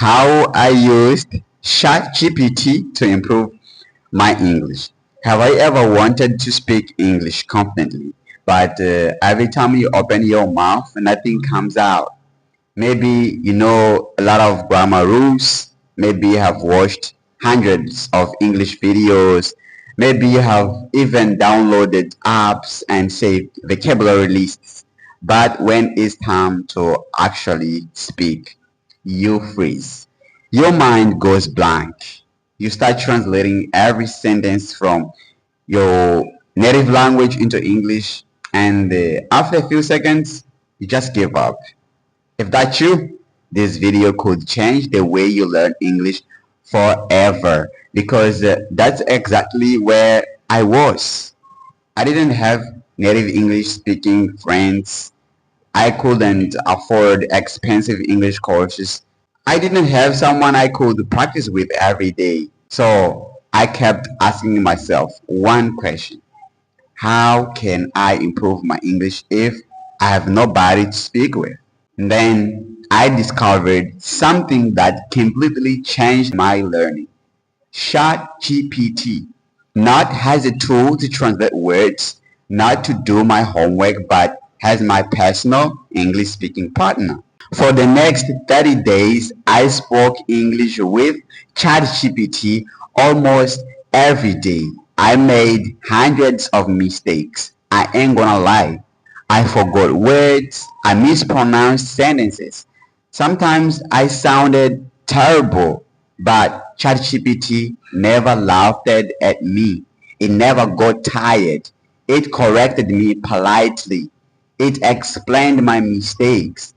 how I used ChatGPT to improve my English. Have I ever wanted to speak English confidently, but every time you open your mouth, nothing comes out? Maybe you know a lot of grammar rules. Maybe you have watched hundreds of English videos. Maybe you have even downloaded apps and saved vocabulary lists. But when it's time to actually speak, you freeze. Your mind goes blank. You start translating every sentence from your native language into English, and after a few seconds, you just give up. If that's you, this video could change the way you learn English forever because that's exactly where I was. I didn't have native English speaking friends. I couldn't afford expensive English courses. I didn't have someone I could practice with every day. So I kept asking myself one question. How can I improve my English if I have nobody to speak with? Then I discovered something that completely changed my learning. ChatGPT. Not as a tool to translate words, not to do my homework, but as my personal English speaking partner. For the next 30 days, I spoke English with ChatGPT almost every day. I made hundreds of mistakes. I ain't gonna lie. I forgot words. I mispronounced sentences. Sometimes I sounded terrible, but ChatGPT never laughed at me. It never got tired. It corrected me politely. It explained my mistakes.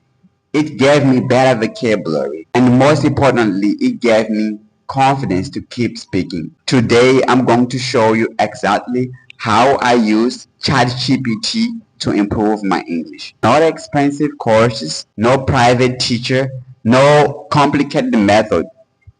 It gave me better vocabulary. And most importantly, it gave me confidence to keep speaking. Today, I'm going to show you exactly how I use ChatGPT to improve my English. Not expensive courses, no private teacher, no complicated method.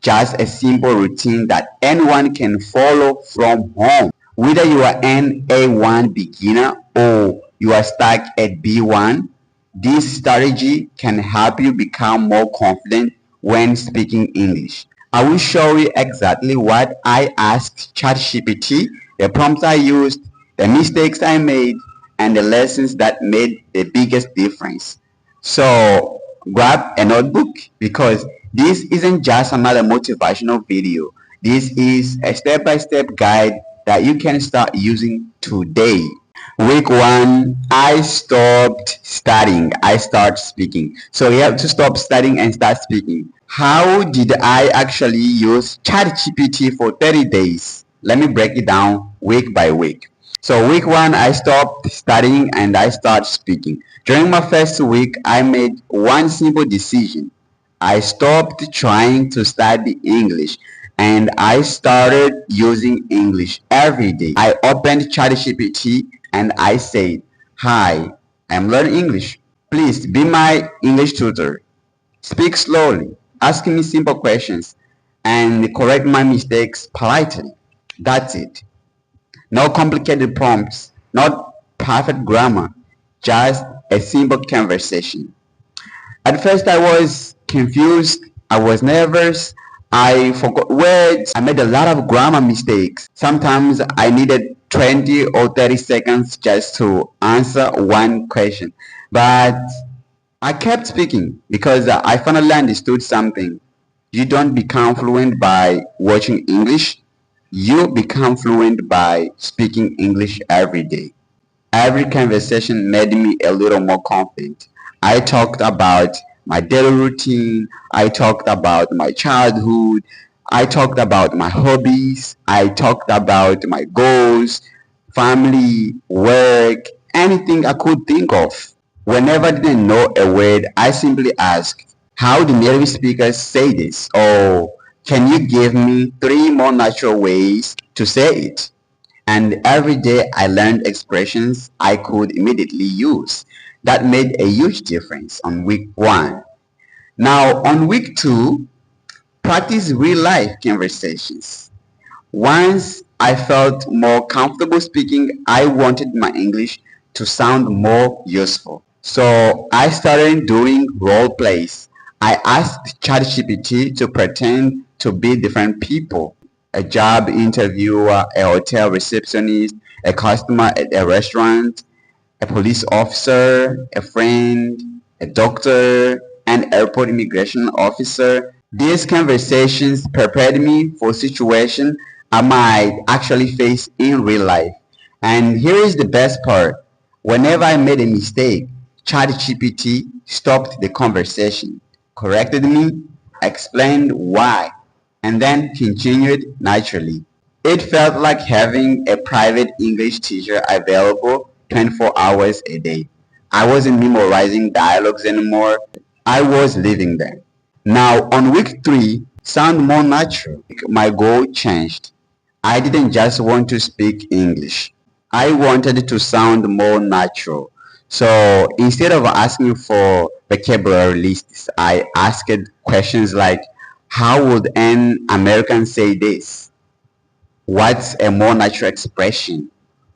Just a simple routine that anyone can follow from home. Whether you are an A1 beginner or you are stuck at B1, this strategy can help you become more confident when speaking English. I will show you exactly what I asked ChatGPT, the prompts I used, the mistakes I made, and the lessons that made the biggest difference. So grab a notebook because this isn't just another motivational video. This is a step-by-step guide that you can start using today. Week one, I stopped studying. I start speaking. So you have to stop studying and start speaking. How did I actually use ChatGPT for 30 days? Let me break it down week by week. So week one, I stopped studying and I start speaking. During my first week, I made one simple decision. I stopped trying to study English and I started using English every day. I opened ChatGPT and I said, "Hi, I'm learning English. Please be my English tutor. Speak slowly, ask me simple questions, and correct my mistakes politely." That's it. No complicated prompts, not perfect grammar, just a simple conversation. At first, I was confused, I was nervous, I forgot words, I made a lot of grammar mistakes. Sometimes I needed 20 or 30 seconds just to answer one question. But I kept speaking because I finally understood something. You don't become fluent by watching English, you become fluent by speaking English every day. Every conversation made me a little more confident. I talked about my daily routine, I talked about my childhood, I talked about my hobbies, I talked about my goals, family, work, anything I could think of. Whenever I didn't know a word, I simply asked, "How do native speakers say this?" Or "Can you give me three more natural ways to say it?" And every day I learned expressions I could immediately use. That made a huge difference on week one. Now, on week two, practice real life conversations. Once I felt more comfortable speaking, I wanted my English to sound more useful. So I started doing role plays. I asked ChatGPT to pretend to be different people. A job interviewer, a hotel receptionist, a customer at a restaurant, a police officer, a friend, a doctor, an airport immigration officer. These conversations prepared me for situations I might actually face in real life. And here is the best part. Whenever I made a mistake, ChatGPT stopped the conversation, corrected me, explained why, and then continued naturally. It felt like having a private English teacher available 24 hours a day. I wasn't memorizing dialogues anymore. I was living them. Now, on week 3, sound more natural. My goal changed. I didn't just want to speak English. I wanted to sound more natural. So instead of asking for vocabulary lists, I asked questions like, how would an American say this? What's a more natural expression?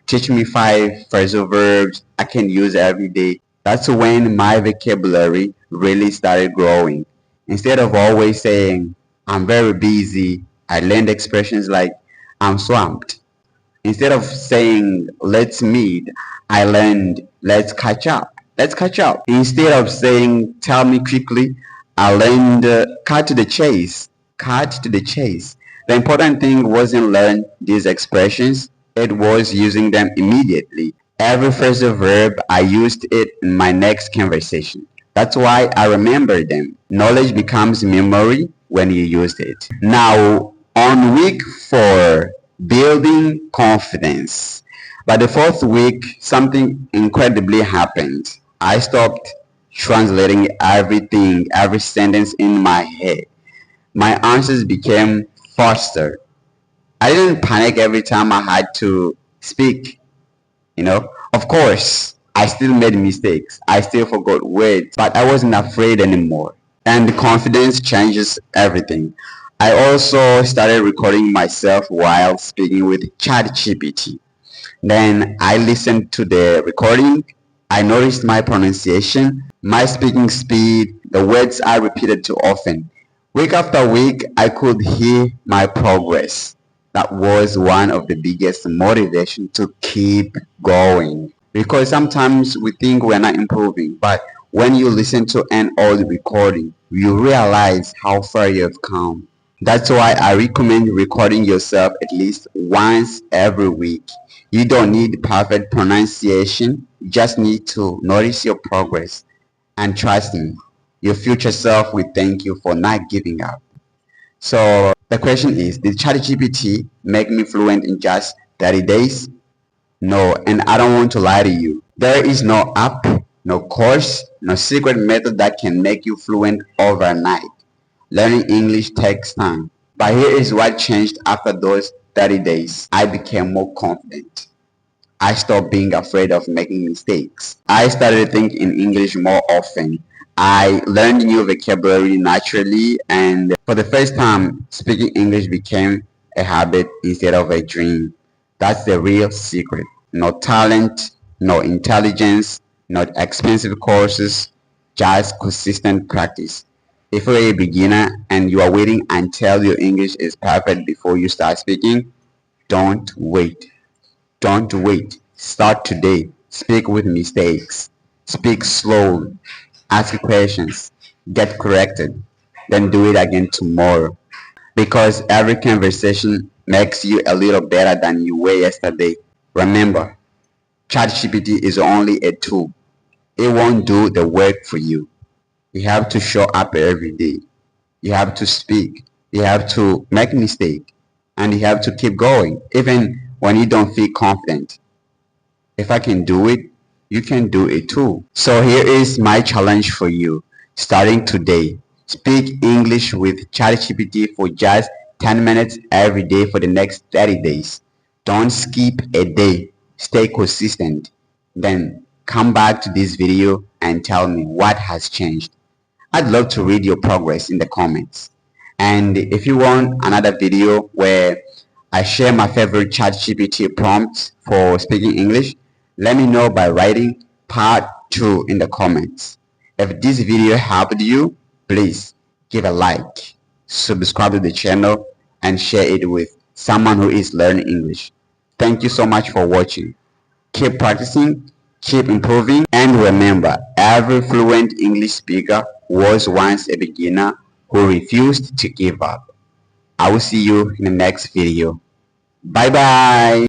Teach me 5 phrasal verbs I can use every day. That's when my vocabulary really started growing. Instead of always saying, I'm very busy, I learned expressions like, I'm swamped. Instead of saying, let's meet, I learned, let's catch up. Let's catch up. Instead of saying, tell me quickly, I learned, cut to the chase. Cut to the chase. The important thing wasn't learn these expressions, it was using them immediately. Every phrasal verb, I used it in my next conversation. That's why I remember them. Knowledge becomes memory when you use it. Now, on week 4, building confidence. By the 4th week, something incredibly happened. I stopped translating everything, every sentence in my head. My answers became faster. I didn't panic every time I had to speak, you know. Of course, I still made mistakes. I still forgot words, but I wasn't afraid anymore. And confidence changes everything. I also started recording myself while speaking with ChatGPT. Then I listened to the recording. I noticed my pronunciation, my speaking speed, the words I repeated too often. Week after week, I could hear my progress. That was one of the biggest motivation to keep going. Because sometimes we think we're not improving, but when you listen to an old recording, you realize how far you've come. That's why I recommend recording yourself at least once every week. You don't need perfect pronunciation, you just need to notice your progress. And trust me, your future self will thank you for not giving up. So the question is, did ChatGPT make me fluent in just 30 days? No, and I don't want to lie to you. There is no app, no course, no secret method that can make you fluent overnight. Learning English takes time. But here is what changed after those 30 days. I became more confident. I stopped being afraid of making mistakes. I started thinking in English more often. I learned new vocabulary naturally, and for the first time, speaking English became a habit instead of a dream. That's the real secret. No talent, no intelligence, not expensive courses, just consistent practice. If you're a beginner and you are waiting until your English is perfect before you start speaking, don't wait. Don't wait. Start today. Speak with mistakes. Speak slowly. Ask questions. Get corrected. Then do it again tomorrow. Because every conversation makes you a little better than you were yesterday. Remember, ChatGPT is only a tool. It won't do the work for you. You have to show up every day. You have to speak. You have to make mistake. And you have to keep going, even when you don't feel confident. If I can do it, you can do it too. So here is my challenge for you. Starting today, speak English with ChatGPT for just 10 minutes every day for the next 30 days. Don't skip a day. Stay consistent. Then come back to this video and tell me what has changed. I'd love to read your progress in the comments. And if you want another video where I share my favorite ChatGPT prompts for speaking English, let me know by writing part 2 in the comments. If this video helped you, please give a like, subscribe to the channel, and share it with someone who is learning English. Thank you so much for watching. Keep practicing, keep improving, and remember, every fluent English speaker was once a beginner who refused to give up. I will see you in the next video. Bye bye.